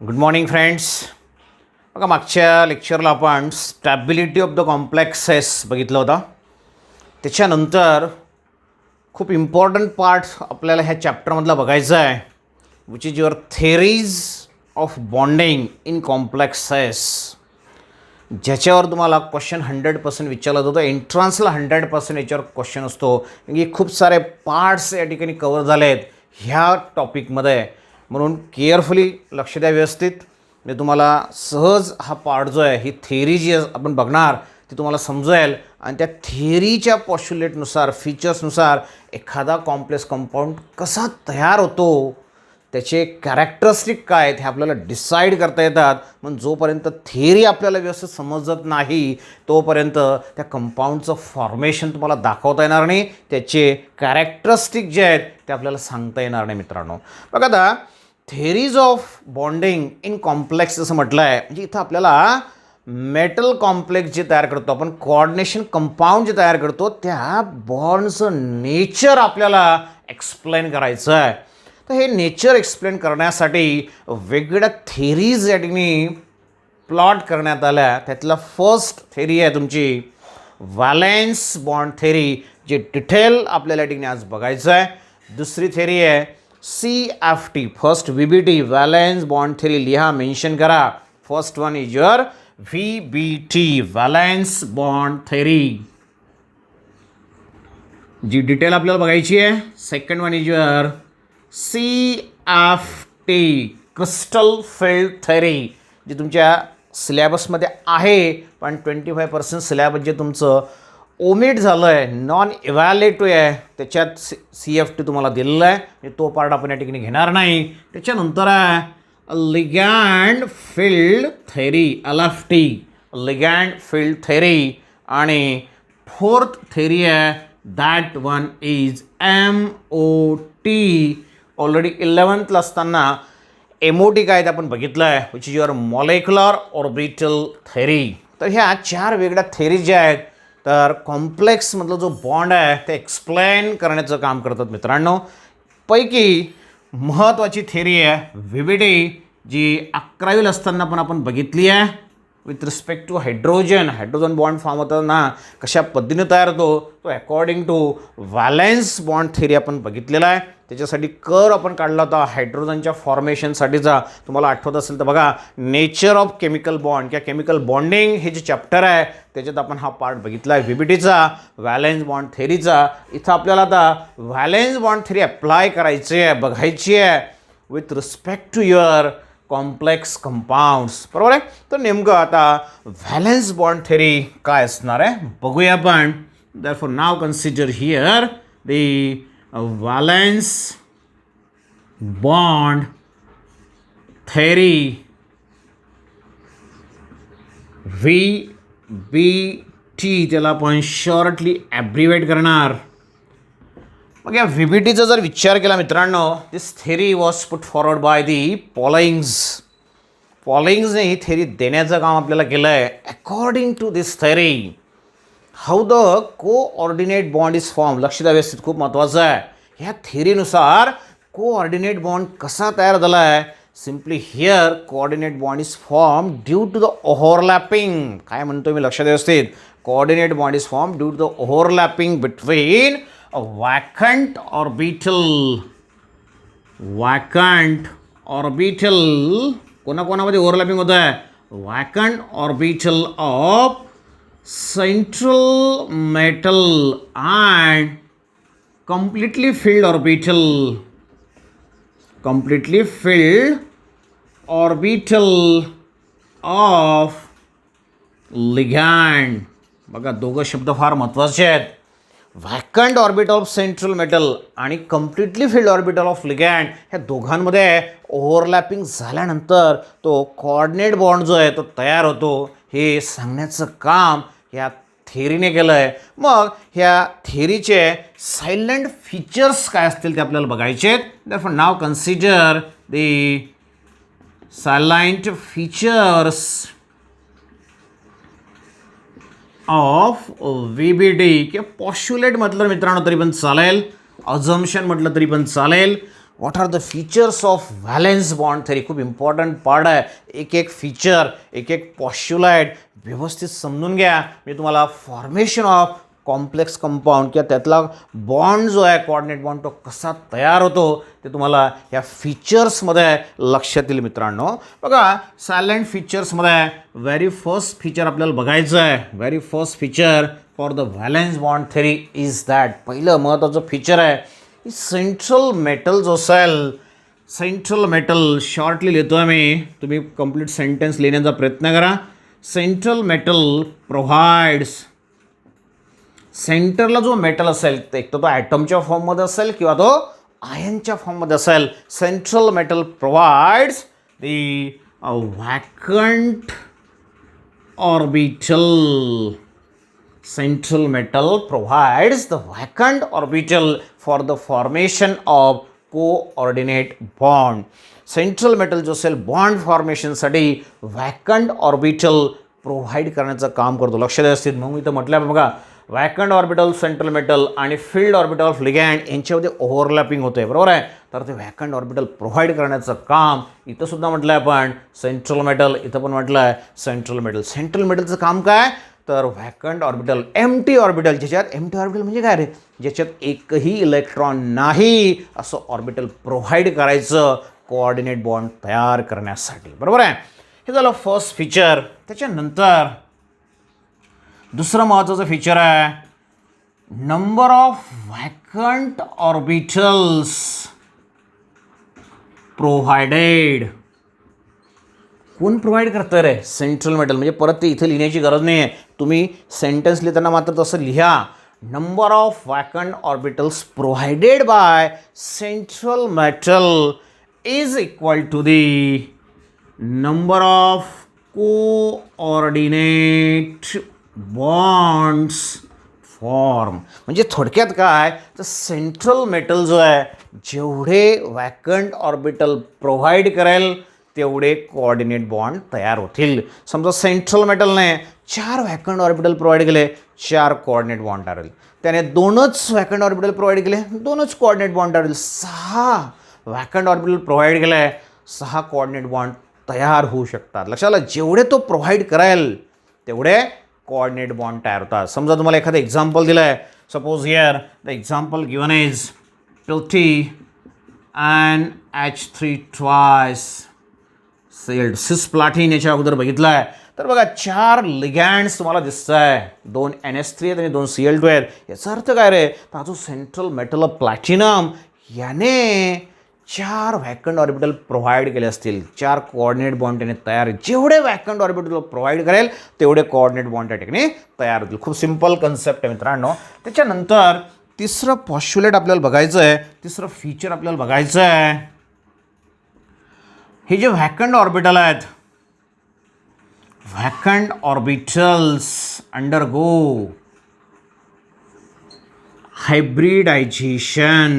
Good morning friends. बघा, मागच्या लेक्चरला आपण स्टॅबिलिटी ऑफ द कॉम्प्लेक्सेस बघितलं होतं. त्याच्यानंतर खूप इम्पॉर्टंट पार्ट आपल्याला ह्या चॅप्टरमधला बघायचा आहे, which is your theories of bonding in complexes, ज्याच्यावर तुम्हाला क्वेश्चन 100% विचारला जातो. एंट्रन्सला 100% याच्यावर क्वेश्चन असतो, की खूप सारे पार्ट्स या ठिकाणी कवर झाले आहेत ह्या टॉपिकमध्ये. म्हणून केअरफुली लक्ष द्या व्यवस्थित, म्हणजे तुम्हाला सहज हा पार्ट जो आहे, ही थेरी जी आपण बघणार ती तुम्हाला समजेल. आणि त्या थेरीच्या पॉश्युलेटनुसार, फीचर्सनुसार एखादा कॉम्प्लेक्स कंपाऊंड कसा तयार होतो, त्याचे कॅरेक्टरिस्टिक काय आहेत हे आपल्याला डिसाईड करता येतात. पण जोपर्यंत थेरी आपल्याला व्यवस्थित समजत नाही तोपर्यंत त्या कंपाऊंडचं फॉर्मेशन तुम्हाला दाखवता येणार नाही, त्याचे कॅरेक्टरिस्टिक जे आहेत ते आपल्याला सांगता येणार नाही. मित्रांनो बघा, आता theories of bonding in complex असं म्हटलं आहे, म्हणजे इथं आपल्याला मेटल कॉम्प्लेक्स जे तयार करतो आपण, कोऑर्डिनेशन कंपाऊंड जे तयार करतो, त्या बॉन्डचं नेचर आपल्याला एक्सप्लेन करायचं आहे. तर हे नेचर एक्सप्लेन करण्यासाठी वेगवेगळ्या थेरीज या ठिकाणी प्लॉट करण्यात आल्या. त्यातला फर्स्ट थेरी आहे तुमची व्हॅलेन्स बॉन्ड थेरी, जे डिटेल आपल्याला या ठिकाणी आज बघायचं आहे. दुसरी थेरी आहे CFT, first VBT, valence bond theory लिहा, मेन्शन करा. First one is your VBT, valence bond theory, जी डिटेल आपल्याला बघायची आहे. Second one is your CFT, crystal field theory, जी तुमच्या सिलेबसमध्ये आहे, पण 25% सिलेबस जे तुमचं ओमिट झालं आहे, नॉन इव्हॅल्युएटिव्ह आहे, त्याच्यात CFT तुम्हाला दिलेलं आहे, म्हणजे तो पार्ट आपण या ठिकाणी घेणार नाही. त्याच्यानंतर आहे ligand field theory, LFT, ligand field theory. आणि फोर्थ थेरी आहे, that one is MOT. Already 11th असताना MOT काय ते आपण बघितलं आहे, which is your molecular orbital theory. तर ह्या चार वेगळ्या थेरी ज्या आहेत, तर कॉम्प्लेक्समधलं जो बॉन्ड आहे ते एक्सप्लेन करण्याचं काम करतात. मित्रांनो, पैकी महत्त्वाची थेरी आहे VBT, जी 11वीला असताना पण आपण बघितली आहे. With respect to hydrogen bond form होताना कशा पद्धतीने तयार होतो, तो according to valence bond theory आपण बघितलेला आहे. त्याच्यासाठी कर आपण काढला होता हायड्रोजनच्या फॉर्मेशनसाठीचा. तुम्हाला आठवत असेल तर बघा, नेचर ऑफ केमिकल बॉन्ड किंवा केमिकल बॉन्डिंग हे जे चॅप्टर आहे त्याच्यात आपण हा पार्ट बघितला आहे VBTचा, व्हॅलेन्स बॉन्ड थेरीचा. इथं आपल्याला आता व्हॅलेन्स बॉन्ड थेरी अप्लाय करायची आहे, बघायची आहे with respect to your complex compounds, बरोबर आहे. तर नेमकं आता व्हॅलेन्स बॉन्ड थेरी काय असणार आहे बघूया आपण. Therefore now consider here the valence bond theory, VBT, त्याला आपण शॉर्टली ॲब्रिवेट करणार. मग या VBTचा जर विचार केला मित्रांनो, this theory was put forward by the पॉलिंग्सने ही थेरी देण्याचं काम आपल्याला केलं आहे. According to this theory, how the coordinate bond is form. लक्ष द्या व्यवस्थित, खूप महत्त्वाचं आहे. ह्या थेरीनुसार कोऑर्डिनेट बॉन्ड कसा तयार झाला आहे. Simply here coordinate bond is form due to the overlapping. काय म्हणतो मी, लक्षात व्यवस्थित. Coordinate bond is form due to the overlapping between a vacant orbital, कोणाकोणामध्ये ओव्हरलॅपिंग होत आहे, vacant orbital of central metal and completely filled orbital of ligand. बघा, दोघं शब्द फार महत्त्वाचे आहेत. Vacant orbital of central metal आणि completely filled orbital of ligand, ह्या दोघांमध्ये ओव्हरलॅपिंग झाल्यानंतर तो कोऑर्डिनेट बॉन्ड जो आहे तो तयार होतो, हे सांगण्याचं काम ह्या थेरीने केलं आहे. मग ह्या थेरीचे सायलेंट फीचर्स काय असतील ते आपल्याला बघायचे आहेत. Therefore now consider the silent features of VBT, किंवा पॉश्युलेट म्हटलं मित्रांनो तरी पण चालेल, अझम्पशन म्हटलं तरी पण चालेल. What are the features of valence bond theory. खूप इम्पॉर्टंट पार्ट आहे. एक एक फीचर, एक एक पॉस्ट्युलेट व्यवस्थित समजून घ्या. मी तुम्हाला फॉर्मेशन ऑफ कॉम्प्लेक्स कंपाऊंड किंवा त्यातला बॉन्ड जो आहे कोऑर्डिनेट बॉन्ड तो कसा तयार होतो ते तुम्हाला या फीचर्समध्ये लक्षात येईल मित्रांनो. बघा सायलेंट फीचर्समध्ये व्हेरी फर्स्ट फीचर आपल्याला बघायचं आहे. Very first feature for the valence bond theory is that, पहिलं महत्त्वाचं फीचर आहे सेंट्रल मेटल जो असेल, सेंट्रल मेटल शॉर्टली लिहितो आहे मी, तुम्ही कंप्लीट सेंटेन्स लिहिण्याचा प्रयत्न करा. सेंट्रल मेटल प्रोव्हाइड्स, सेंटरला जो मेटल असेल एक तर तो ॲटमच्या फॉर्ममध्ये असेल किंवा तो आयनच्या फॉर्ममध्ये असेल. Central metal provides the vacant orbital. Central metal provides the vacant orbital for the formation of coordinate bond. Central metal जो असेल बॉन्ड फॉर्मेशनसाठी वॅकंट ऑर्बिटल प्रोव्हाइड करण्याचं काम करतो. लक्ष द्या असतील. मग इथं म्हटलं बघा वॅकंट ऑर्बिटल सेंट्रल मेटल आणि फील्ड ऑर्बिटल ऑफ लिगँड यांच्यामध्ये ओव्हरलॅपिंग होते, बरोबर आहे. तर ते वॅकंट ऑर्बिटल प्रोव्हाइड करण्याचं काम इथं सुद्धा म्हटलं आहे आपण सेंट्रल मेटल, इथं पण म्हटलं आहे सेंट्रल मेटल. सेंट्रल मेटलचं काम काय तर व्हॅकंट ऑर्बिटल, एम्प्टी ऑर्बिटल, ज्याच्यात एम्प्टी ऑर्बिटल म्हणजे काय रे, ज्याच्यात एकही इलेक्ट्रॉन नाही असं ऑर्बिटल प्रोव्हाइड करायचं कोऑर्डिनेट बॉन्ड तयार करण्यासाठी, बरोबर आहे. हे झालं फर्स्ट फीचर. त्याच्यानंतर दुसरं महत्त्वाचं फीचर आहे number of vacant orbitals provided. कोण प्रोव्हाइड करतं रे? Central metal. म्हणजे परत ते इथे लिहिण्याची गरज नाही आहे, तुम्ही सेंटेन्स लिहिताना मात्र तसं लिहा. Number of vacant orbitals provided by central metal is equal to the number of coordinate bonds form. म्हणजे थोडक्यात काय तर सेंट्रल मेटल जो आहे जेवढे वॅकंट ऑर्बिटल प्रोव्हाइड करेल तेवढे कोऑर्डिनेट बॉन्ड तयार होतील. समजा सेंट्रल मेटलने 4 व्हॅकंट ऑर्बिटल प्रोव्हाइड केले, 4 कोऑर्डिनेट बॉन्ड तयार होईल. त्याने 2च व्हॅकंट ऑर्बिटल प्रोव्हाइड केले, 2च कोऑर्डिनेट बॉन्ड तयार होईल. 6 व्हॅकंट ऑर्बिटल प्रोव्हाइड केले, 6 कोऑर्डिनेट बॉन्ड तयार होऊ शकतात. लक्षात आलं. जेवढे तो प्रोव्हाइड करेल तेवढे कोऑर्डिनेट बॉन्ड तयार होतात. समजा तुम्हाला एखादं एक्झाम्पल दिलं आहे, suppose here the example given is 2T and H3 twice sailed. सिस प्लॅटिन याच्या अगोदर बघितलं आहे तर बघा 4 लिगँड्स तुम्हाला दिसत आहे, 2 NH3 आहेत आणि 2 Cl2 आहेत. याचा अर्थ काय रे, हा जो सेंट्रल मेटल ऑफ प्लॅटिनम याने 4 व्हॅकंट ऑर्बिटल प्रोव्हाइड केले असतील, 4 कोऑर्डिनेट बॉन्ड त्याने तयार. जेवढे व्हॅकंट ऑर्बिटल प्रोव्हाइड करेल तेवढे कोऑर्डिनेट बॉन्ड त्या ठिकाणी तयार होतील. खूप सिम्पल कन्सेप्ट आहे मित्रांनो. त्याच्यानंतर तिसरं पॉस्ट्युलेट आपल्याला बघायचं आहे, तिसरं फीचर आपल्याला बघायचं आहे. हे जे व्हॅकंट ऑर्बिटल आहेत, व्हॅकंट ऑर्बिटल्स अंडरगो हायब्रिडायझेशन.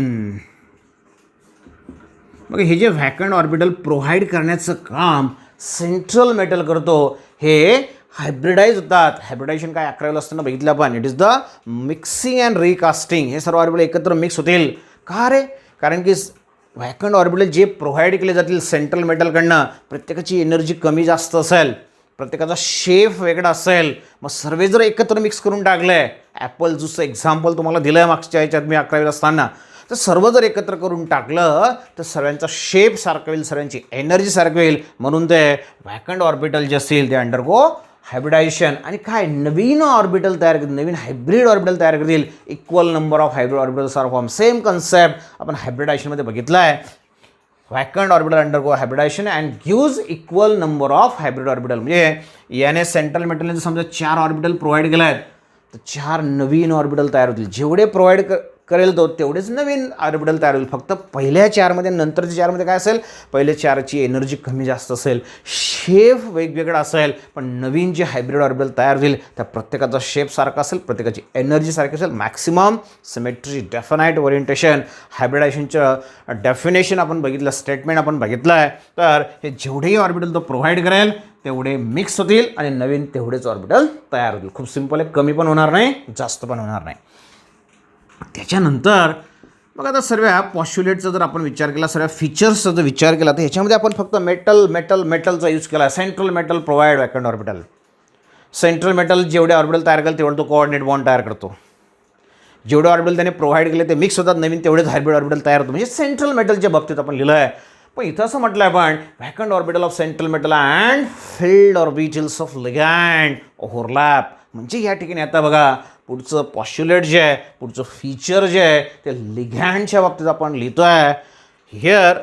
मग हे जे व्हॅकंट ऑर्बिटल प्रोव्हाइड करण्याचं काम सेंट्रल मेटल करतो हे हायब्रिडाइज होतात. हायब्रिडायझेशन काय 11वीला असताना बघितलं आपण. It is the mixing and recasting. हे सर्व ऑर्बिटल एकत्र मिक्स होतील. का रे? कारण की व्हॅकंट ऑर्बिटल जे प्रोव्हाइड केले जातील सेंट्रल मेटलकडनं प्रत्येकाची एनर्जी कमी जास्त असेल, प्रत्येकाचा शेप वेगळा असेल. मग सर्व जर एकत्र मिक्स करून टाकलं आहे, ॲपल ज्यूसचं एक्झाम्पल तुम्हाला दिलं आहे मागच्या ह्याच्यात मी 11वीला असताना, तर सर्व जर एकत्र करून टाकलं तर सर्वांचा शेप सारखं होईल, सर्वांची एनर्जी सारखं होईल. म्हणून ते व्हॅकंट ऑर्बिटल जे असतील ते अंडरगो हायब्रिडायझेशन आणि काय नवीन ऑर्बिटल तयार करतील, नवीन हायब्रिड ऑर्बिटल तयार करतील. Equal number of hybrid orbitals are form. Same concept आपण हायब्रिडायझेशनमध्ये बघितलं आहे. Vacant orbital undergo hybridisation and gives equal number of hybrid orbital. म्हणजे याने सेंट्रल मेटलने जर समजा 4 ऑर्बिटल प्रोव्हाइड केले आहेत तर 4 नवीन ऑर्बिटल तयार होतील. जेवढे प्रोव्हाइड करेल तो तेवढेच नवीन ऑर्बिटल तयार होईल. फक्त पहिल्या 4मध्ये नंतरच्या 4मध्ये काय असेल, पहिले 4ची एनर्जी कमी जास्त असेल, शेप वेगवेगळा असेल. पण नवीन जे हायब्रिड ऑर्बिटल तयार होईल त्या प्रत्येकाचा शेप सारखा असेल, प्रत्येकाची एनर्जी सारखी असेल. मॅक्सिमम सिमेट्री, डेफिनाईट ओरिएंटेशन, हायब्रिडायझेशनचं डेफिनेशन आपण बघितलं, स्टेटमेंट आपण बघितलं आहे. तर हे जेवढेही ऑर्बिटल तो प्रोव्हाइड करेल तेवढे मिक्स होतील आणि नवीन तेवढेच ऑर्बिटल तयार होतील. खूप सिम्पल आहे. कमी पण होणार नाही, जास्त पण होणार नाही. त्याच्यानंतर मग आता सर्व पॉश्युलेटचा जर आपण विचार केला, सर्व फीचर्सचा जर विचार केला, तर ह्याच्यामध्ये आपण फक्त मेटलचा यूज केला. Central metal provide vacant orbital. Central metal जेवढे ऑर्बिटल तयार करेल तेवढं तो कोऑर्डिनेट बॉन्ड तयार करतो. जेवढे ऑर्बिटल त्याने प्रोव्हाइड केले ते मिक्स होतात, नवीन तेवढेच हायब्रिड ऑर्बिटल तयार होतो. म्हणजे सेंट्रल मेटलच्या बाबतीत आपण लिहिलं आहे. पण इथं असं म्हटलं आहे आपण vacant orbital of central metal and field orbitals of ligand overlap. म्हणजे या ठिकाणी आता बघा पुढचं पॉश्युलेट जे आहे, पुढचं फीचर जे आहे ते लिगॅंडच्या बाबतीत आपण लिहितो आहे. हिअर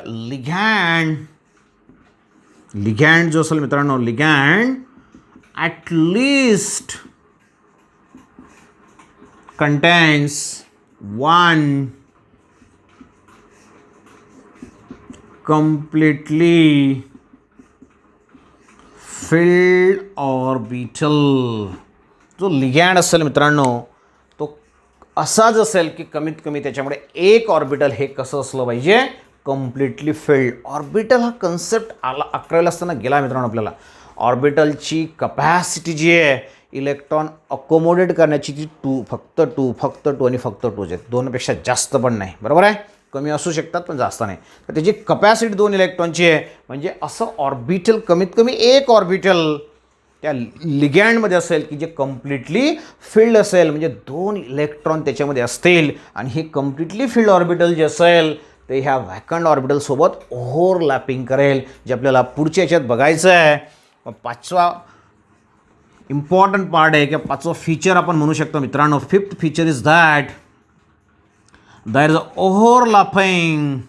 लिगॅंड जो असेल मित्रांनो, ligand at least contains one completely filled orbital. जो लिगॅंड असेल मित्रांनो तो असाच असेल की कमीत कमी त्याच्यामुळे एक ऑर्बिटल हे कसं असलं पाहिजे, कम्प्लिटली फिल्ड. ऑर्बिटल हा कन्सेप्ट 11वीला असताना गेला मित्रांनो आपल्याला. ऑर्बिटलची कपॅसिटी जी आहे इलेक्ट्रॉन अकोमोडेट करण्याची ती फक्त टू आणि फक्त टूच आहेत. 2पेक्षा जास्त पण नाही, बरोबर आहे. कमी असू शकतात पण जास्त नाही. तर त्याची कपॅसिटी 2 इलेक्ट्रॉनची आहे. म्हणजे असं ऑर्बिटल कमीत कमी एक ऑर्बिटल त्या लिगॅंडमध्ये असेल की जे कम्प्लिटली फिल्ड असेल. म्हणजे 2 इलेक्ट्रॉन त्याच्यामध्ये असतील आणि हे कम्प्लिटली फिल्ड ऑर्बिटल जे असेल ते ह्या व्हॅकंट ऑर्बिटलसोबत ओव्हरलॅपिंग करेल, जे आपल्याला पुढच्या याच्यात बघायचं आहे. 5वा इम्पॉर्टंट पार्ट आहे की 5वा फीचर आपण म्हणू शकतो मित्रांनो. 5th feature is that there is a overlapping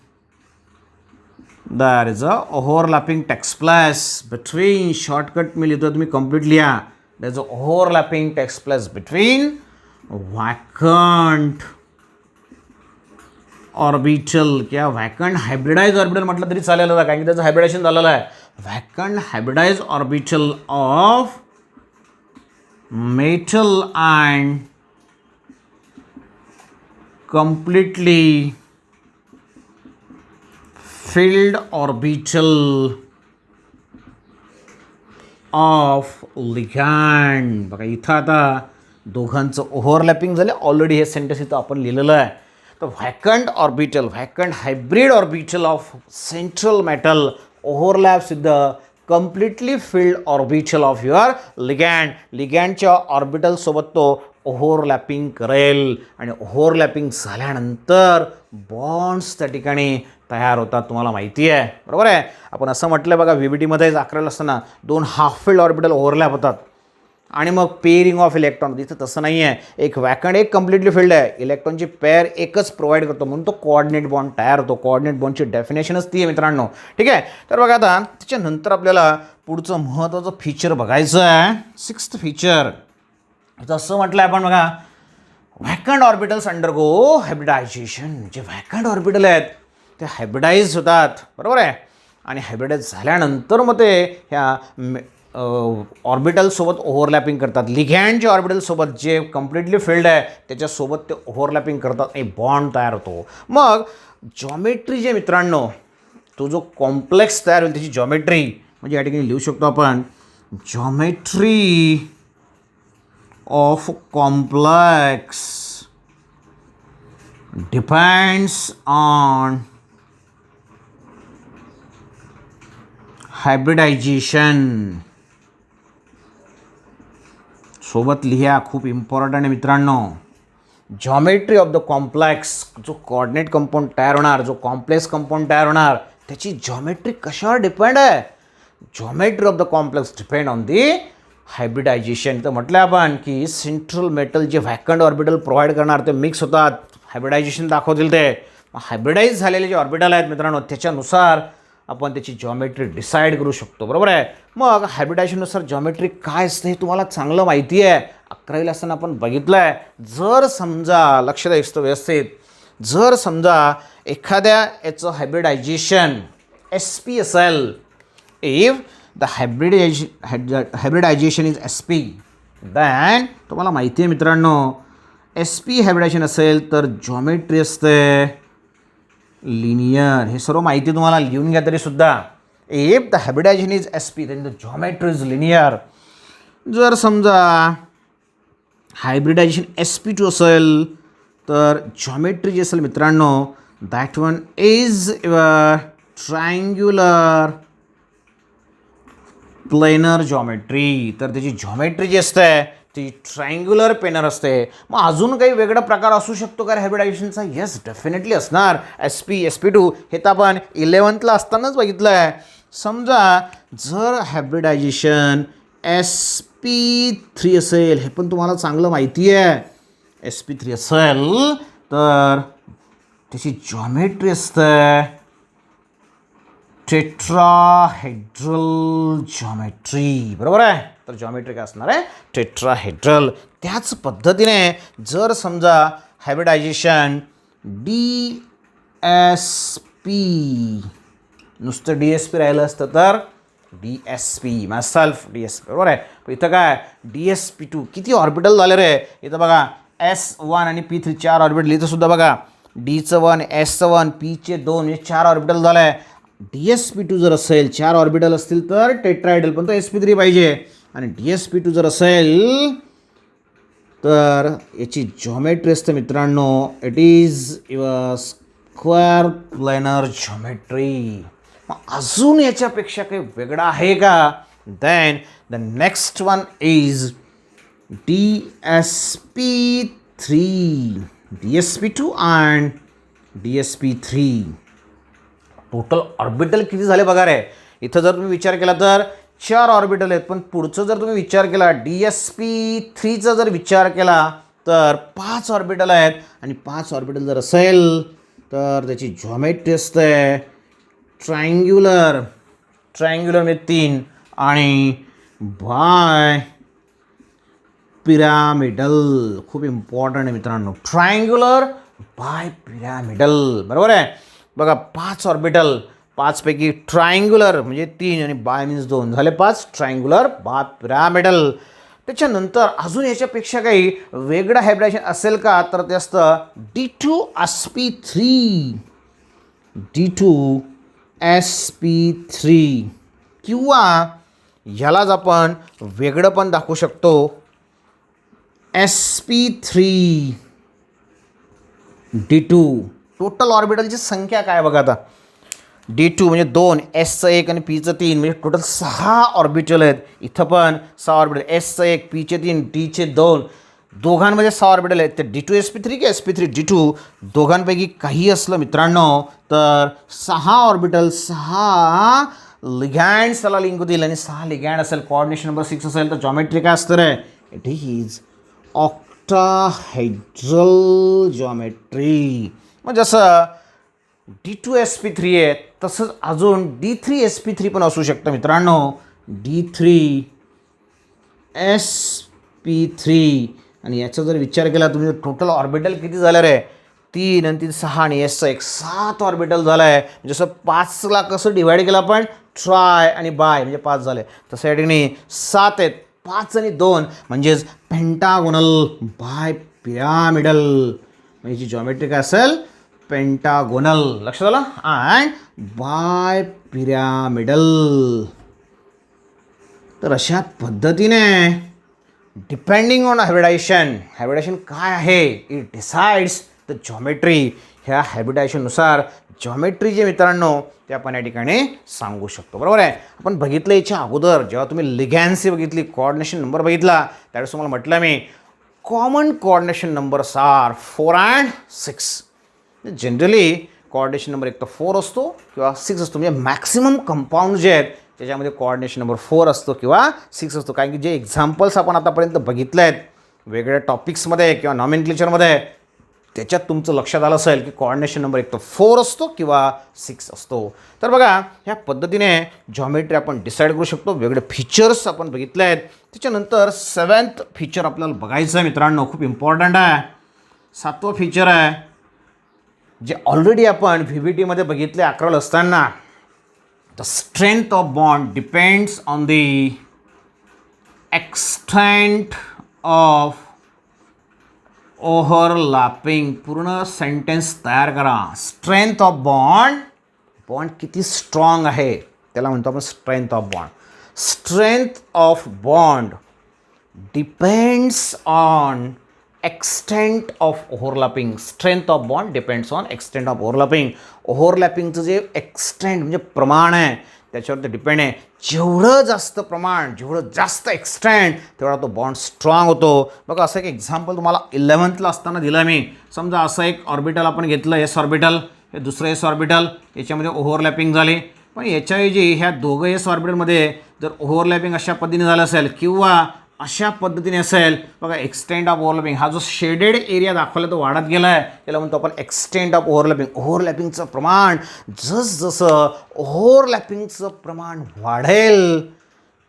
takes place between. Shortcut मी लिहितो, तुम्ही कम्प्लीट लिहा. There is a overlapping takes place between vacant orbital किंवा व्हॅकंट हायब्रिडाइज ऑर्बिटल म्हटलं तरी चालेल होता, कारण की त्याचं हायब्रिडायझेशन झालेलं आहे. Vacant hybridise orbital of metal and completely filled orbital of ligand. बघा इथं आता दोघांचं ओव्हरलॅपिंग झालं. ऑलरेडी हे सेंटेन्स इथं आपण लिहिलेलं आहे. तर vacant hybrid orbital of central metal overlaps with the completely filled orbital of your ligand. लिगॅंडच्या ऑर्बिटलसोबत तो ओव्हरलॅपिंग करेल आणि ओव्हरलॅपिंग झाल्यानंतर बॉन्ड्स त्या ठिकाणी तयार होतात. तुम्हाला माहिती आहे, बरोबर आहे. आपण असं म्हटलं बघा VBTमध्ये 11वीला असताना 2 हाफ फिल्ड ऑर्बिटल ओव्हरलॅप होतात आणि मग पेअरिंग ऑफ इलेक्ट्रॉन. इथं तसं नाही आहे. एक व्हॅकंट एक कम्प्लिटली फिल्ड आहे, इलेक्ट्रॉनची पेअर एकच प्रोव्हाइड करतो, म्हणून तो कोऑर्डिनेट बॉन्ड तयार होतो. कोऑर्डिनेट बॉन्डची डेफिनेशनच ती आहे मित्रांनो, ठीक आहे. तर बघा आता त्याच्यानंतर आपल्याला पुढचं महत्त्वाचं फीचर बघायचं आहे. 6th फीचर असं म्हटलं आहे आपण बघा, व्हॅकंट ऑर्बिटल्स अंडरगो हायब्रिडायझेशन. जे व्हॅकंट ऑर्बिटल आहेत ते हायब्रिडाइज होतात, बरोबर आहे. आणि हायब्रिडाइज झाल्यानंतर मग ते ह्या ऑर्बिटलसोबत ओव्हरलॅपिंग करतात. लिगॅंडच्या ऑर्बिटलसोबत जे कम्प्लिटली फिल्ड आहे त्याच्यासोबत ते ओव्हरलॅपिंग करतात आणि बॉन्ड तयार होतो. मग जॉमेट्री जे मित्रांनो, तो जो कॉम्प्लेक्स तयार होईल त्याची जॉमेट्री म्हणजे या ठिकाणी लिहू शकतो आपण geometry of complex depends on hybridisation. सोबत लिहा, खूप इम्पॉर्टंट आहे मित्रांनो. जॉमेट्री ऑफ द कॉम्प्लेक्स, जो कोऑर्डिनेट कंपाऊंड तयार होणार, जो कॉम्प्लेक्स कंपाऊंड तयार होणार त्याची जॉमेट्री कशावर डिपेंड आहे. Geometry of the complex depend on the hybridisation. तर म्हटलं आपण की सेंट्रल मेटल जे व्हॅकंट ऑर्बिटल प्रोव्हाइड करणार ते मिक्स होतात, हायब्रिडायझेशन दाखवतील. ते हायब्रिडाइज झालेले जे ऑर्बिटल आहेत मित्रांनो त्याच्यानुसार आपण त्याची जॉमेट्री डिसाईड करू शकतो, बरोबर आहे. मग हायब्रिडायझेशननुसार जॉमेट्री काय असते हे तुम्हाला चांगलं माहिती आहे. 11वीला असताना आपण बघितलं आहे. जर समजा लक्ष द्यायचं व्यवस्थित, जर समजा एखाद्या याचं हायब्रिडायझेशन SP असेल, if the hybridisation is SP, than तुम्हाला माहिती आहे मित्रांनो SP हायब्रिडायझेशन असेल तर जॉमेट्री असते लिनियर. हे सर्व माहिती तुम्हाला लिहून घ्या तरी सुद्धा. If the hybridisation is SP then the geometry is linear. जर समजा हायब्रिडायझेशन SP2 असेल तर जॉमेट्री जी असेल मित्रांनो that one is triangular planar geometry. तर त्याची जॉमेट्री जी असते ती ट्रायंग्युलर प्लेनर असते. मग अजून काही वेगळा प्रकार असू शकतो का हायब्रिडायझेशनचा? येस, डेफिनेटली असणार. SP2 हे तर आपण 11th असतानाच बघितलं आहे. समजा जर हायब्रिडायझेशन SP3 असेल, हे पण तुम्हाला चांगलं माहिती आहे. SP3 असेल तर त्याची जॉमेट्री असते टेट्राहेड्रल जॉमेट्री. बरोबर आहे. तर जॉमेट्री काय असणार आहे? टेट्राहेड्रल. त्याच पद्धतीने जर समजा हायब्रिडायझेशन DSP नुसतं DSP राहिलं असतं तर DSP मायसेल्फ DSP. बरोबर आहे. पण इथं काय DSP2 किती ऑर्बिटल झाले रे? इथं बघा S1 आणि P3 4 ऑर्बिटल. इथं सुद्धा बघा Dचं 1, Sचं 1, Pचे 2 म्हणजे 4 ऑर्बिटल झालं आहे. DSP2 जर असेल 4 ऑर्बिटल असतील तर टेट्राहेड्रल, पण तो SP3 पाहिजे. आणि DSP2 जर असेल तर याची जॉमेट्री असते मित्रांनो it is your square planar geometry. मग अजून याच्यापेक्षा काही वेगळा आहे का? Then the next one is DSP3. DSP2 and DSP3. Total orbital किती झाले बघा रे. इथं जर तुम्ही विचार केला तर 4 ऑर्बिटल आहेत, पण पुढचं जर तुम्ही विचार केला DSP3चा जर विचार केला तर 5 ऑर्बिटल आहेत. आणि 5 ऑर्बिटल जर असेल तर त्याची जॉमेट्री असते ट्रायंग्युलर म्हणजे 3 आणि बाय पिरॅमिडल. खूप इम्पॉर्टंट आहे मित्रांनो. Triangular bipyramidal. बरोबर आहे. बघा 5 ऑर्बिटल, 5 पैकी ट्रायंग्युलर म्हणजे 3 आणि बाय मीन्स 2 झाले 5. Triangular bipyramidal. त्याच्यानंतर अजून याच्यापेक्षा काही वेगळं हायब्रिडायझेशन असेल का? तर ते असतं D2SP3. D2SP3 किंवा ह्यालाच आपण वेगळं पण दाखवू शकतो SP3 D2. टोटल ऑर्बिटलची संख्या काय बघा आता. D2 म्हणजे 2, Sचं 1 आणि Pचं 3 म्हणजे टोटल 6 ऑर्बिटल आहेत. इथं पण 6 ऑर्बिटल, Sचं 1, Pचे 3, Tचे 2, दोघांमध्ये 6 ऑर्बिटल आहेत. ते D2SP3 की SP3 D2 दोघांपैकी काही असलं मित्रांनो तर 6 ऑर्बिटल 6 लिगॅंड्स त्याला लिंक होतील. आणि 6 लिगॅंड असेल, कोऑर्डिनेशन नंबर 6 असेल तर जॉमेट्री काय असतं रे? It is octahedral geometry. मग जसं D2SP3 आहे तसंच अजून D3SP3 पण असू शकतं मित्रांनो. D3SP3. आणि याचा जर विचार केला तुम्ही टोटल ऑर्बिटल किती झालं रे? 3 आणि 3 6 आणि Sचं 1 7 ऑर्बिटल झालं आहे. जसं 5ला कसं डिवाईड केलं आपण ट्राय आणि बाय म्हणजे 5 झाले, तसं या ठिकाणी 7 आहेत. 5 आणि 2 म्हणजेच पेंटागोनल बाय पिरॅमिडल. म्हणजे जॉमेट्री काय असेल? पेंटागोनल. लक्षात आलं? And bipyramidal. तर अशा पद्धतीने डिपेंडिंग ऑन हायब्रिडायझेशन काय आहे इट डिसाइड्स द जॉमेट्री. ह्या हायब्रिडायझेशननुसार जॉमेट्री जे मित्रांनो ते आपण या ठिकाणी सांगू शकतो. बरोबर आहे. आपण बघितलं याच्या अगोदर जेव्हा तुम्ही लिगॅन्सी बघितली, कोऑर्डिनेशन नंबर बघितला, त्यावेळेस तुम्हाला म्हटलं मी common coordination numbers are 4 and 6. Generally coordination number एक तर 4 असतो किंवा 6 असतो. म्हणजे मॅक्सिमम कंपाऊंड जे आहेत त्याच्यामध्ये कोऑर्डिनेशन नंबर 4 असतो किंवा 6 असतो. कारण की जे एक्झाम्पल्स आपण आतापर्यंत बघितले आहेत वेगवेगळ्या टॉपिक्समध्ये किंवा नॉमेनक्लेचरमध्ये, त्याच्यात तुमचं लक्षात आलं असेल की कोऑर्डिनेशन नंबर एक तर 4 असतो किंवा 6 असतो. तर बघा ह्या पद्धतीने जॉमेट्री आपण डिसाईड करू शकतो. वेगळे फीचर्स आपण बघितले आहेत. त्याच्यानंतर 7th फीचर आपल्याला बघायचं आहे मित्रांनो. खूप इम्पॉर्टंट आहे. 7वं फीचर आहे जे ऑलरेडी आपण VBTमध्ये बघितले 11ला असताना. The strength of bond depends on the extent of overlapping. पूर्ण सेंटेन्स तयार करा. स्ट्रेंथ ऑफ बॉन्ड किती स्ट्रॉंग आहे त्याला म्हणतो आपण strength of bond. Strength of bond depends on extent of overlapping. Strength of bond depends on extent of overlapping. ओव्हरलॅपिंगचं जे एक्सटेंट म्हणजे प्रमाण आहे त्याच्यावर ते डिपेंड आहे. जेवढं जास्त प्रमाण, जेवढं जास्त एक्सटेंट, तेवढा तो बॉन्ड स्ट्रॉंग होतो. बघा असं एक एक्झाम्पल तुम्हाला 11th असताना दिलं मी. समजा असं एक ऑर्बिटल आपण घेतलं, एस ऑर्बिटल, हे दुसरं एस ऑर्बिटल, याच्यामध्ये ओव्हरलॅपिंग झाली. पण याच्याऐवजी ह्या दोघं एस ऑर्बिटलमध्ये जर ओव्हरलॅपिंग अशा पद्धतीने झालं असेल किंवा अशा पद्धतीने असेल, बघा एक्सटेंट ऑफ ओव्हरलॅपिंग, हा जो शेडेड एरिया दाखवला तो वाढत गेला आहे, त्याला म्हणतो आपण एक्सटेंट ऑफ ओव्हरलॅपिंग. ओव्हरलॅपिंगचं प्रमाण जसं ओव्हरलॅपिंगचं प्रमाण वाढेल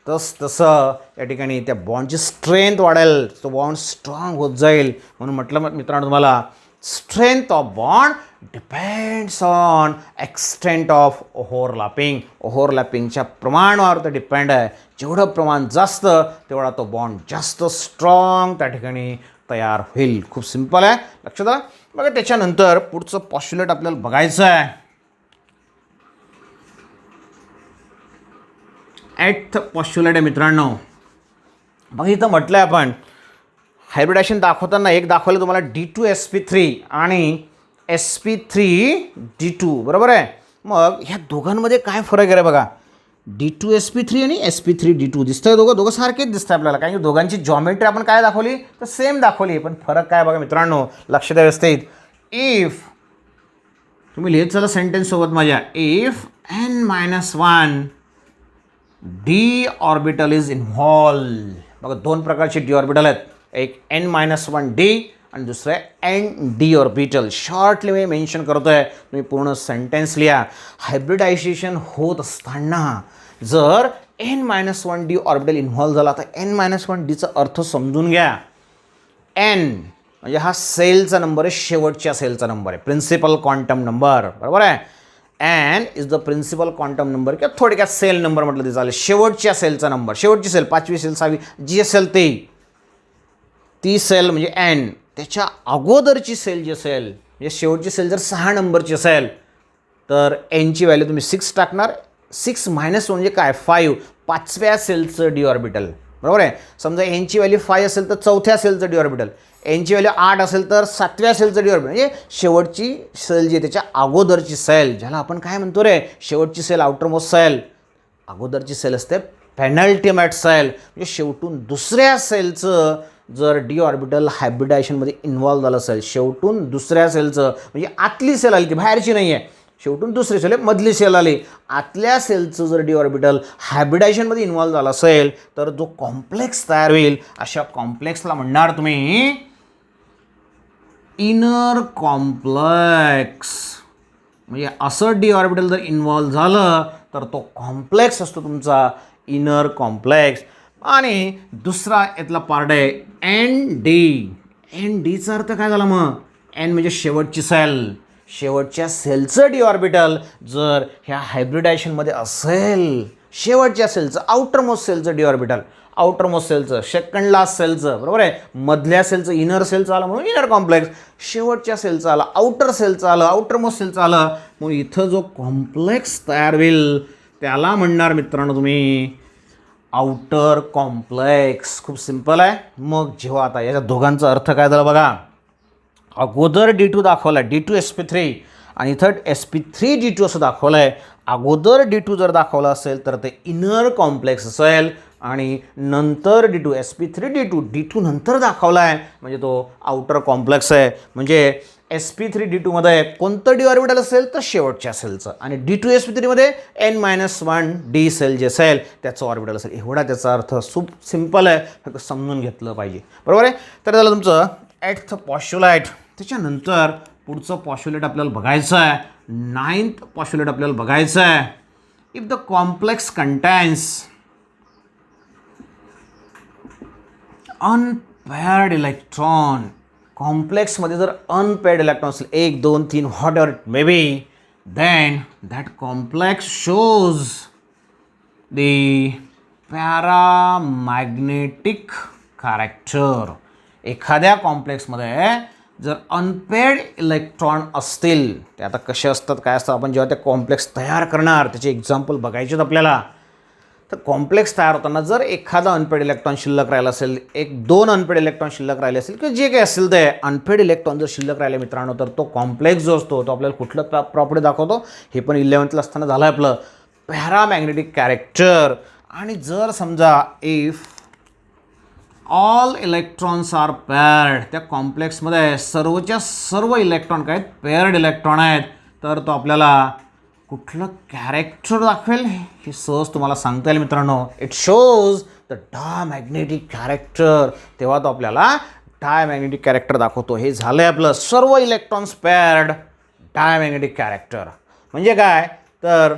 तसं या ठिकाणी त्या बॉन्डची स्ट्रेंथ वाढेल, तो बॉन्ड स्ट्रॉंग होत जाईल. म्हणून म्हटलं मित्रांनो तुम्हाला, strength of bond depends on extent of overlapping. ओव्हरलॅपिंगच्या प्रमाणावर ते डिपेंड आहे. जेवढं प्रमाण जास्त तेवढा तो बॉन्ड जास्त स्ट्रॉंग त्या ठिकाणी तयार होईल. खूप सिंपल आहे, लक्षात आलं. बघा त्याच्यानंतर पुढचं पॉस्ट्युलेट आपल्याला बघायचं आहे. 8th पॉस्ट्युलेट आहे मित्रांनो. बघा इथं म्हटलं आहे आपण हायब्रिडायशन दाखवताना एक दाखवलं तुम्हाला D2sp3 आणि sp3d2, बरोबर आहे. मग ह्या दोघांमध्ये काय फरक आहे रे बघा. D2sp3 आणि sp3d2 दिसतंय, दोघं सारखेच दिसतं आपल्याला, कारण की दोघांची जॉमेट्री आपण काय दाखवली तर सेम दाखवली. पण फरक काय बघा मित्रांनो, लक्ष द्या व्यवस्थित. इफ तुम्ही लिहित चला सेंटेन्स सोबत माझ्या, if n-1 d orbital is involve. बघा दोन प्रकारचे डी ऑर्बिटल आहेत, एक n-1d आणि दुसरं आहे ND ऑर्बिटल. शॉर्टली मी मेन्शन करतो आहे, तुम्ही पूर्ण सेंटेन्स लिहा. हायब्रिडायझेशन होत असताना जर n-1d ऑर्बिटल इन्व्हॉल्व झाला तर n-1dचा अर्थ समजून घ्या. n म्हणजे हा सेलचा नंबर आहे, शेवटच्या सेलचा नंबर आहे, प्रिन्सिपल क्वांटम नंबर, बरोबर आहे. n is the principal quantum number किंवा थोडक्यात सेल नंबर म्हटलं तरी चालेल. शेवटच्या सेलचा नंबर, शेवटची सेल, 5वी सेल, 6वी जी असेल ती सेल म्हणजे n. त्याच्या अगोदरची सेल जी असेल, म्हणजे शेवटची सेल जर 6 नंबरची असेल तर nची व्हॅल्यू तुम्ही 6 टाकणार. 6 - म्हणजे काय, 5, 5व्या सेलचं डी ऑर्बिटल, बरोबर आहे. समजा nची व्हॅल्यू 5 असेल तर 4थ्या सेलचं डी ऑर्बिटल, nची व्हॅल्यू 8 असेल तर 7व्या सेलचं डी ऑर्बिटल. म्हणजे शेवटची सेल जी आहे त्याच्या अगोदरची सेल, ज्याला आपण काय म्हणतो रे, शेवटची सेल आउटर मोस्ट सेल, अगोदरची सेल असते पेनल्टिमेट सेल. म्हणजे शेवटून दुसऱ्या सेलचं जर डी ऑर्बिटल हायब्रिडायशनमध्ये इन्व्हॉल्व झालं असेल, शेवटून दुसऱ्या सेलचं म्हणजे आतली सेल आली, ती बाहेरची नाही आहे, शेवटून दुसरी सेल आहे, मधली सेल आली, आतल्या सेलचं जर डी ऑर्बिटल हायब्रिडायशनमध्ये इन्व्हॉल्व झाला असेल तर जो कॉम्प्लेक्स तयार होईल, अशा कॉम्प्लेक्सला म्हणणार तुम्ही इनर कॉम्प्लेक्स. म्हणजे असं डी ऑर्बिटल जर इन्व्हॉल्व झालं तर तो कॉम्प्लेक्स असतो तुमचा इनर कॉम्प्लेक्स. आणि दुसरा यातला पार्ट आहे ND. NDचा अर्थ काय झाला मग, n म्हणजे शेवटची सेल, शेवटच्या सेलचं डी ऑर्बिटल जर ह्या हायब्रिडायशनमध्ये असेल, शेवटच्या सेलचं आउटर मोस्ट सेलचं डी ऑर्बिटल, आउटर मोस्ट सेलचं, सेकंड लास्ट सेलचं, बरोबर आहे. मधल्या सेलचं इनर सेलचं आलं म्हणून इनर कॉम्प्लेक्स, शेवटच्या सेलचं आलं, आउटर सेलचं आलं, आउटर मोस्ट सेलचं आलं, म्हणून इथं जो कॉम्प्लेक्स तयार होईल त्याला म्हणणार मित्रांनो तुम्ही आउटर कॉम्प्लेक्स. खूप सिंपल आहे. मग जेव्हा आता याच्या दोघांचा अर्थ काय झाला बघा, अगोदर D2 दाखवला आहे D2sp3 आणि इथं sp3d2 असं दाखवलं आहे. अगोदर D2 जर दाखवला असेल तर ते इनर कॉम्प्लेक्स असेल आणि नंतर D2 sp3d2 नंतर दाखवला आहे म्हणजे तो आउटर कॉम्प्लेक्स आहे. म्हणजे sp3d2 मध्ये कोणतं डी ऑर्बिटल असेल तर शेवटच्या सेलचं, आणि D2sp3 मध्ये n-1d सेल जे असेल त्याचं ऑर्बिटल असेल. एवढा त्याचा अर्थ खूप सिंपल आहे, फक्त समजून घेतलं पाहिजे, बरोबर आहे. तर झालं तुमचं 8th पॉस्ट्युलेट. त्याच्यानंतर पुढचं पॉस्ट्युलेट आपल्याला बघायचं आहे, 9th पॉस्ट्युलेट आपल्याला बघायचं आहे. If the complex contains unpaired electron, कॉम्प्लेक्समध्ये जर अनपेअर्ड इलेक्ट्रॉन असेल 1, 2, 3 whatever it may be, then that complex shows the paramagnetic character. एखाद्या कॉम्प्लेक्समध्ये जर अनपेअर्ड इलेक्ट्रॉन असतील, ते आता कसे असतात काय असतात आपण जेव्हा ते कॉम्प्लेक्स तयार करणार त्याचे एक्झाम्पल बघायचे आहेत आपल्याला. तर कॉम्प्लेक्स तयार होताना जर एखादा अनपेड इलेक्ट्रॉन शिल्लक राहिला असेल, 1-2 अनपेड इलेक्ट्रॉन शिल्लक राहिले असेल किंवा जे काही असेल ते अनपेड इलेक्ट्रॉन जर शिल्लक राहिले मित्रांनो, तर तो कॉम्प्लेक्स जो असतो तो आपल्याला कुठलं प्रॉपर्टी दाखवतो, हे पण 11th असताना झालं आहे आपलं, पॅरामॅग्नेटिक कॅरेक्टर. आणि जर समजा if all electrons are paired, त्या कॉम्प्लेक्समध्ये सर्वच्या सर्व इलेक्ट्रॉन काय आहेत, पेअर्ड इलेक्ट्रॉन आहेत, तर तो आपल्याला कुठलं कॅरेक्टर दाखवेल हे सहज तुम्हाला सांगता येईल मित्रांनो. It shows the diamagnetic character. तेव्हा तो आपल्याला डायमॅग्नेटिक कॅरेक्टर दाखवतो. हे झालं आहे आपलं सर्व इलेक्ट्रॉन्स पेअर्ड डायमॅग्नेटिक कॅरेक्टर. म्हणजे काय तर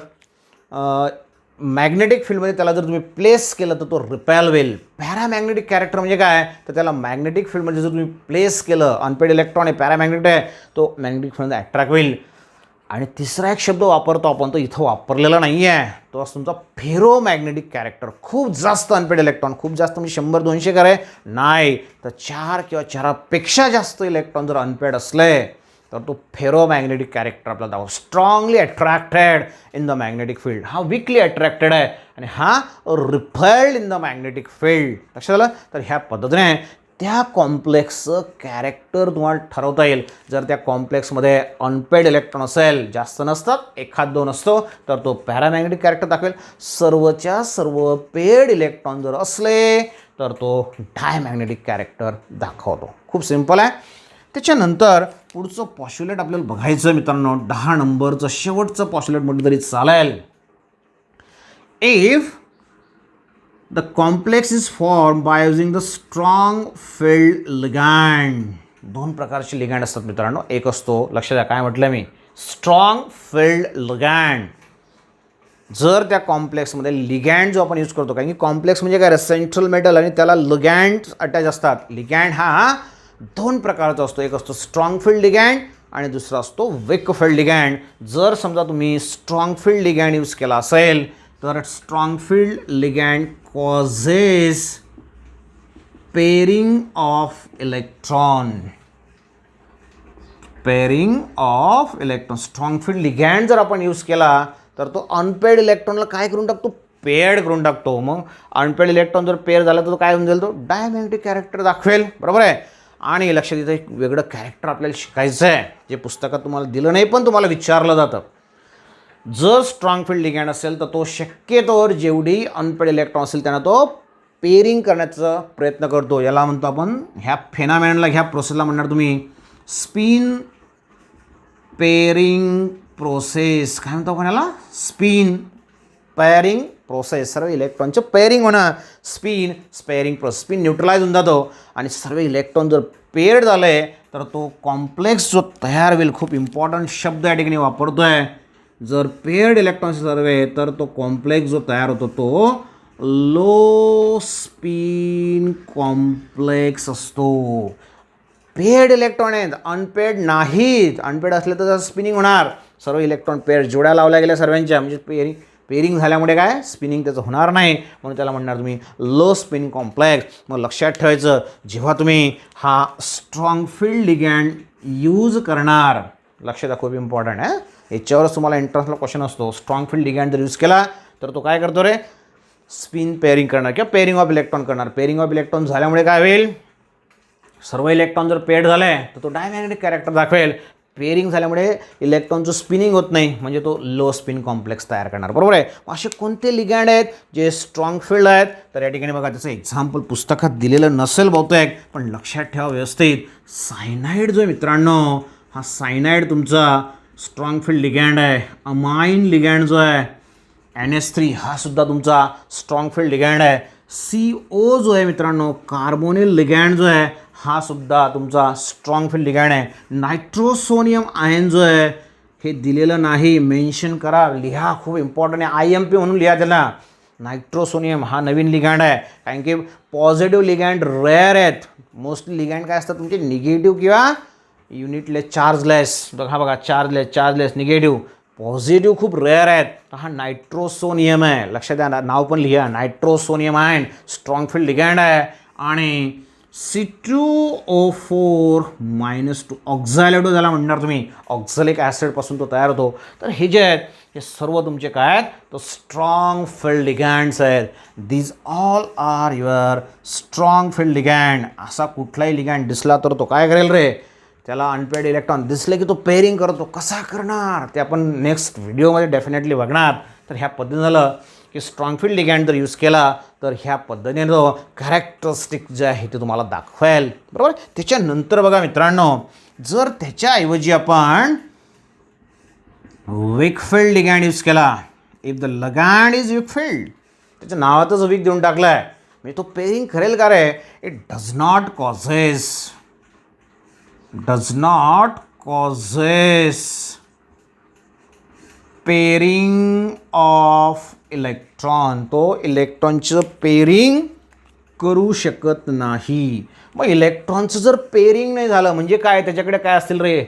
मॅग्नेटिक फील्डमध्ये त्याला जर तुम्ही प्लेस केलं तर तो रिपेल होईल. पॅरामॅग्नेटिक कॅरेक्टर म्हणजे काय तर त्याला मॅग्नेटिक फील्डमध्ये जर तुम्ही प्लेस केलं, अनपेड इलेक्ट्रॉन आहे, पॅरामॅग्नेटिक आहे, तो मॅग्नेटिक फील्डमध्ये अट्रॅक्ट होईल. आणि तिसरा एक शब्द वापरतो आपण, तो इथं वापरलेला नाही आहे, तो असतो तुमचा फेरोमॅग्नेटिक कॅरेक्टर. खूप जास्त अनपेड इलेक्ट्रॉन, खूप जास्त म्हणजे 100-200 करे नाही, तर 4 किंवा 4पेक्षा जास्त इलेक्ट्रॉन जर अनपेड असले तर तो फेरोमॅग्नेटिक कॅरेक्टर आपल्याला दाखवतो. Strongly attracted in the magnetic field. हा वीकली अट्रॅक्टेड आहे आणि हा repelled in the magnetic field. लक्षात आलं. तर ह्या पद्धतीने त्या कॉम्प्लेक्सचं कॅरेक्टर तुम्हाला ठरवता येईल. जर त्या कॉम्प्लेक्समध्ये अनपेड इलेक्ट्रॉन असेल, जास्त नसतात, 1-2 असतो, तर तो पॅरामॅग्नेटिक कॅरेक्टर दाखवेल. सर्वच्या सर्व पेड इलेक्ट्रॉन जर असले तर तो डायमॅग्नेटिक कॅरेक्टर दाखवतो. खूप सिंपल आहे. त्याच्यानंतर पुढचं पॉस्युलेट आपल्याला बघायचं मित्रांनो, 10 नंबरचं शेवटचं पॉस्युलेट म्हटलं तरी चालेल. If the complex is formed by using the strong filled ligand. 2 प्रकारचे लिगँड असतात मित्रांनो. एक असतो, लक्षात द्या काय म्हटलं मी, स्ट्रॉंग फिल्ड लिगँड. जर त्या कॉम्प्लेक्समध्ये लिगँड जो आपण यूज करतो, कारण की कॉम्प्लेक्स म्हणजे काय, सेंट्रल मेटल आणि त्याला लिगँड अटॅच असतात. लिगँड हा 2 प्रकारचा असतो. एक असतो स्ट्रॉंग फिल्ड लिगँड आणि दुसरा असतो वीक फिल्ड लिगँड. जर समजा तुम्ही स्ट्रॉंग फिल्ड लिगँड यूज केला असेल तर strong field ligand causes pairing of electron. pairing of electron. Strong field ligand जर आपण यूज केला तर तो अनपेड इलेक्ट्रॉनला काय करून टाकतो, पेअर्ड करून टाकतो. मग अनपेड इलेक्ट्रॉन जर पेअर झाला तर तो काय होऊन जाईल, तो डायमॅग्नेटिक कॅरेक्टर दाखवेल. बरोबर आहे. आणि लक्षात येतं एक वेगळं कॅरेक्टर आपल्याला शिकायचं आहे, जे पुस्तकात तुम्हाला दिलं नाही पण तुम्हाला विचारलं जातं. जर स्ट्रॉंग फील्ड लिगँड असेल तर तो शक्यतोवर जेवढी अनपेड इलेक्ट्रॉन असेल त्यांना तो पेअरिंग करण्याचा प्रयत्न करतो. याला म्हणतो आपण, ह्या फेनामेनला, ह्या प्रोसेसला म्हणणार तुम्ही स्पिन पेअरिंग प्रोसेस. काय म्हणतो आपण याला, स्पिन पेअरिंग प्रोसेस. सर्व इलेक्ट्रॉनचं पेअरिंग होणं, spin pairing process. Spin neutralise होऊन जातो आणि सर्व इलेक्ट्रॉन जर पेअर्ड झाले तर तो कॉम्प्लेक्स जो तयार होईल, खूप इम्पॉर्टंट शब्द या ठिकाणी वापरतो आहे. जर पेअर्ड इलेक्ट्रॉन्स सर्व तर तो कॉम्प्लेक्स जो तयार होतो तो लो स्पिन कॉम्प्लेक्स असतो. पेअर्ड इलेक्ट्रॉन आहेत, अनपेड नाहीत. अनपेड असले तर स्पिनिंग होणार. सर्व इलेक्ट्रॉन पेअर जोड्या लावल्या गेल्या सर्वांच्या, म्हणजे पेअरिंग झाल्यामुळे काय स्पिनिंग त्याचं होणार नाही, म्हणून त्याला म्हणणार तुम्ही लो स्पिन कॉम्प्लेक्स. मग लक्षात ठेवायचं, जेव्हा तुम्ही हा स्ट्रॉंग फील्ड लिगँड यूज करणार, लक्षात द्या खूप इम्पॉर्टंट आहे, याच्यावरच तुम्हाला एंट्रन्सला क्वेश्चन असतो. स्ट्रॉंग फील्ड लिगँड जर यूज केला तर तो काय करतो रे, स्पिन पेअरिंग करणार किंवा पेअरिंग ऑफ इलेक्ट्रॉन करणार. पेअरिंग ऑफ इलेक्ट्रॉन झाल्यामुळे काय होईल, सर्व इलेक्ट्रॉन जर पेअर्ड झाले तर तो डायमॅग्नेटिक कॅरेक्टर दाखवेल. पेअरिंग झाल्यामुळे इलेक्ट्रॉनचं स्पिनिंग होत नाही, म्हणजे तो लो स्पिन कॉम्प्लेक्स तयार करणार. बरोबर आहे. असे कोणते लिगँड आहेत जे स्ट्रॉंग फील्ड आहेत, तर या ठिकाणी बघा त्याचं एक्झाम्पल पुस्तकात दिलेलं नसेल बहुतेक, पण लक्षात ठेवा व्यवस्थित. सायनाइड जो आहे मित्रांनो, हा सायनाइड तुमचा स्ट्रॉंग फील्ड लिगँड आहे. अमाइन लिगँड जो आहे NH3 हा सुद्धा तुमचा स्ट्रॉंग फील्ड लिगँड आहे. CO जो आहे मित्रांनो, कार्बोनिल लिगँड जो आहे हा सुद्धा तुमचा स्ट्रॉंग फील्ड लिगँड आहे. नायट्रोसोनियम आयन जो आहे हे दिलेलं नाही, मेन्शन करा, लिहा, खूप इम्पॉर्टंट आहे. IMP म्हणून लिहा त्याला. नायट्रोसोनियम हा नवीन लिगँड आहे, कारण की पॉझिटिव्ह लिगँड रेअर आहेत. मोस्टली लिगँड काय असतात तुमचे, निगेटिव्ह किंवा युनिटलेस चार्जलेस. हा बघा, चार्जलेस निगेटिव्ह. पॉझिटिव्ह खूप रेअर आहेत. हा नायट्रोसोनियम आहे, लक्षात द्या, नाव पण लिहा, नायट्रोसोनियम आयन स्ट्रॉंग फील्ड लिगँड आहे. आणि C2O4-2 ऑक्झॅलेटो झाला म्हणणार तुम्ही. ऑक्झॅलिक ॲसिडपासून तो तयार होतो. तर हे जे आहेत हे सर्व तुमचे काय आहेत तर स्ट्रॉंग फील्ड लिगँड्स आहेत. These all are your strong field ligand. असा कुठलाही लिगँड दिसला तर तो काय करेल रे, त्याला अनपेड इलेक्ट्रॉन दिसले की तो पेअरिंग करतो. कसा करणार ते आपण नेक्स्ट व्हिडिओमध्ये डेफिनेटली बघणार. तर ह्या पद्धतीने झालं की स्ट्रॉंग फील्ड लिगँड जर यूज केला तर ह्या पद्धतीने तो कॅरेक्टरिस्टिक जे आहे ते तुम्हाला दाखवेल. बरोबर. त्याच्यानंतर बघा मित्रांनो, जर त्याच्याऐवजी आपण वीक फील्ड लिगँड यूज केला, if the ligand is weak field, त्याच्या नावातच वीक देऊन टाकलं आहे, म्हणजे तो पेअरिंग करेल का रे. It does not causes pairing of electron. तो इलेक्ट्रॉनचं पेअरिंग करू शकत नाही. मग इलेक्ट्रॉनचं जर पेअरिंग नाही झालं म्हणजे काय, त्याच्याकडे काय असतील रे,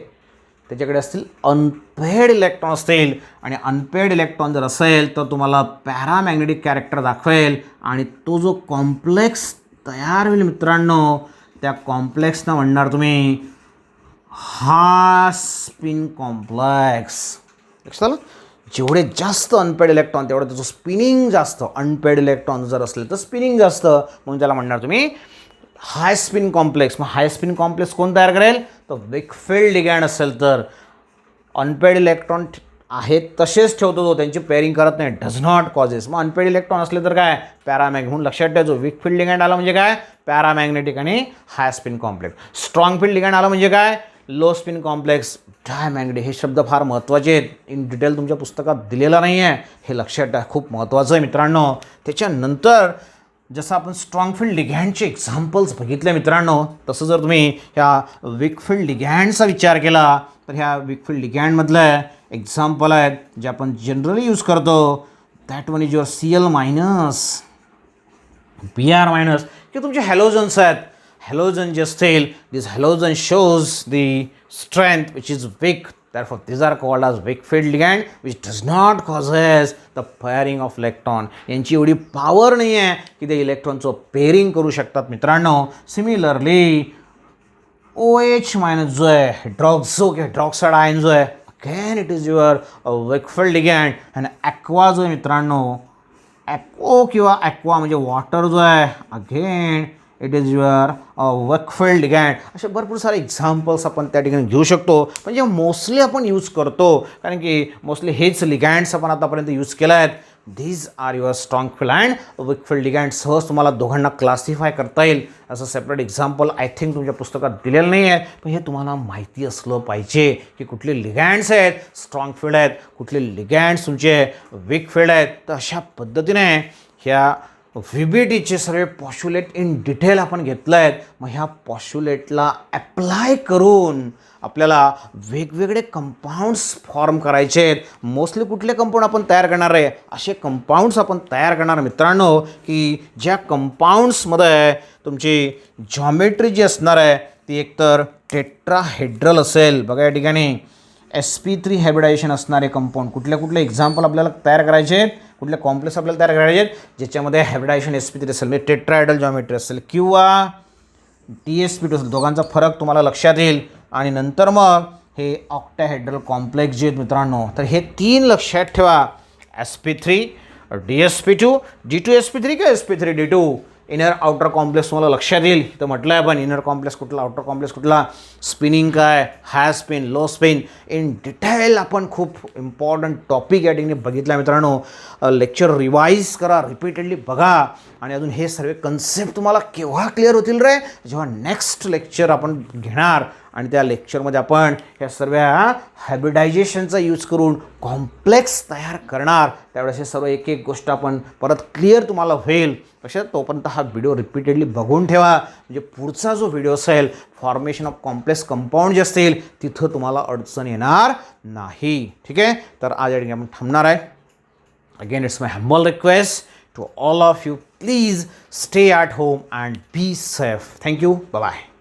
त्याच्याकडे असतील अनपेड इलेक्ट्रॉन असतील. आणि अनपेड इलेक्ट्रॉन जर असेल तर तुम्हाला पॅरामॅग्नेटिक कॅरेक्टर दाखवेल. आणि तो जो कॉम्प्लेक्स तयार होईल मित्रांनो, त्या कॉम्प्लेक्सना म्हणणार तुम्ही हा स्पिन कॉम्प्लेक्स. लक्षात आलं. जेवढे जास्त अनपेड इलेक्ट्रॉन तेवढं त्याचं स्पिनिंग जास्त. अनपेड इलेक्ट्रॉन जर असले तर स्पिनिंग जास्त, म्हणून त्याला म्हणणार तुम्ही हाय स्पिन कॉम्प्लेक्स. मग हाय स्पिन कॉम्प्लेक्स कोण तयार करेल तर वीक फील्ड लिगँड असेल तर. अनपेड इलेक्ट्रॉन आहेत तसेच ठेवतो तो, त्यांची पेअरिंग करत नाही. Does not causes. मग अनपेड इलेक्ट्रॉन असले तर काय पॅरामॅग्नेटिक. म्हणून लक्षात ठेवायचो वीक फील्ड लिगँड आला म्हणजे काय पॅरामॅग्नेटिक आणि हाय spin complex. Strong field ligand आला म्हणजे काय लो स्पिन कॉम्प्लेक्स डायमॅग्नेटिक. हे शब्द फार महत्त्वाचे आहेत. इन डिटेल तुमच्या पुस्तकात दिलेला नाही आहे, हे लक्षात ठेवा, खूप महत्त्वाचं आहे मित्रांनो. त्याच्यानंतर जसं आपण स्ट्रॉंग फील्ड लिगँडचे एक्झाम्पल्स बघितले मित्रांनो, तसं जर तुम्ही ह्या वीक फील्ड लिगँडचा विचार केला तर ह्या वीक फील्ड लिगँडमधलं एक्झाम्पल आहेत जे आपण जनरली यूज करतो. That one is your Cl-, Br-, की तुमचे हॅलोजन्स आहेत. हॅलोजन जे असतील, this halogen shows the strength which is weak, therefore these are called as weak field ligand which does not causes the pairing of electron. यांची एवढी power नाही आहे की ते इलेक्ट्रॉनचं पेअरिंग करू शकतात मित्रांनो. सिमिलरली OH- जो आहे हायड्रॉक्साइड आयन जो आहे, again it is your weak field ligand. आणि ॲक्वा जो आहे मित्रांनो, ॲक्वो किंवा ॲक्वा म्हणजे वॉटर जो आहे, again it is your weak field ligand. असे भरपूर सारे एक्झाम्पल्स आपण त्या ठिकाणी घेऊ शकतो. म्हणजे मोस्टली आपण यूज करतो कारण की मोस्टली हेच लिगँड्स आपण आतापर्यंत यूज केलं आहेत. These are your strong field and weak field ligand. सहज तुम्हाला दोघांना क्लासिफाय करता येईल. असं सेपरेट एक्झाम्पल आय थिंक तुमच्या पुस्तकात दिलेलं नाही आहे, पण हे तुम्हाला माहिती असलं पाहिजे की कुठले लिगँड्स आहेत स्ट्रॉंग फील्ड आहेत, कुठले लिगँड्स तुमचे वीक फील्ड आहेत. तर अशा पद्धतीने ह्या VBTचे सर्व पॉश्युलेट इन डिटेल आपण घेतलं आहेत. मग ह्या पॉश्युलेटला ॲप्लाय करून आपल्याला वेगवेगळे कंपाऊंड्स फॉर्म करायचे आहेत. मोस्टली कुठले कंपाऊंड आपण तयार करणार आहे, असे कंपाऊंड्स आपण तयार करणार मित्रांनो की ज्या कंपाऊंड्समध्ये तुमची जॉमेट्री जी असणार आहे ती एकतर टेट्राहेड्रल असेल. बघा या ठिकाणी sp3 हायब्रिडायझेशन असणारे कंपाऊंड कुठले एक्झाम्पल आपल्याला तयार करायचे आहेत, कुठले कॉम्प्लेक्स आपल्याला तयार करायचे आहेत ज्याच्यामध्ये हायब्रिडायझेशन sp3 असेल म्हणजे टेट्राहेड्रल जॉमेट्री असेल किंवा TsP2 असेल. दोघांचा फरक तुम्हाला लक्षात येईल. आणि नंतर मग हे ऑक्टाहेड्रल कॉम्प्लेक्स जे आहेत मित्रांनो, तर हे 3 लक्षात ठेवा. sp3, dsp2, d2sp3 किंवा sp3d2. इनर आउटर कॉम्प्लेक्स तुम्हाला लक्षात येईल. तर म्हटलं आहे आपण इनर कॉम्प्लेक्स कुठला, आउटर कॉम्प्लेक्स कुठला, स्पिनिंग काय, high spin, low spin, in detail आपण खूप इम्पॉर्टंट टॉपिक या ठिकाणी बघितला मित्रांनो. लेक्चर रिवाईज करा, रिपीटेडली बघा. आणि अजून हे सर्व कन्सेप्ट तुम्हाला केव्हा क्लिअर होतील रे, जेव्हा नेक्स्ट लेक्चर आपण घेणार आणि त्या लेक्चरमध्ये आपण ह्या सर्व हायब्रिडायझेशनचा यूज करून कॉम्प्लेक्स तयार करणार. त्यावेळेस हे सर्व एक गोष्ट आपण परत क्लिअर तुम्हाला होईल. कशा तोपर्यंत हा व्हिडिओ रिपीटेडली बघून ठेवा, म्हणजे पुढचा जो व्हिडिओ असेल फॉर्मेशन ऑफ कॉम्प्लेक्स कंपाऊंड जे असतील तिथं तुम्हाला अडचण येणार नाही. ठीक आहे. तर आज या ठिकाणी आपण थांबणार आहे. Again it's my humble request to all of you, please stay at home and be safe. Thank you. Bye bye.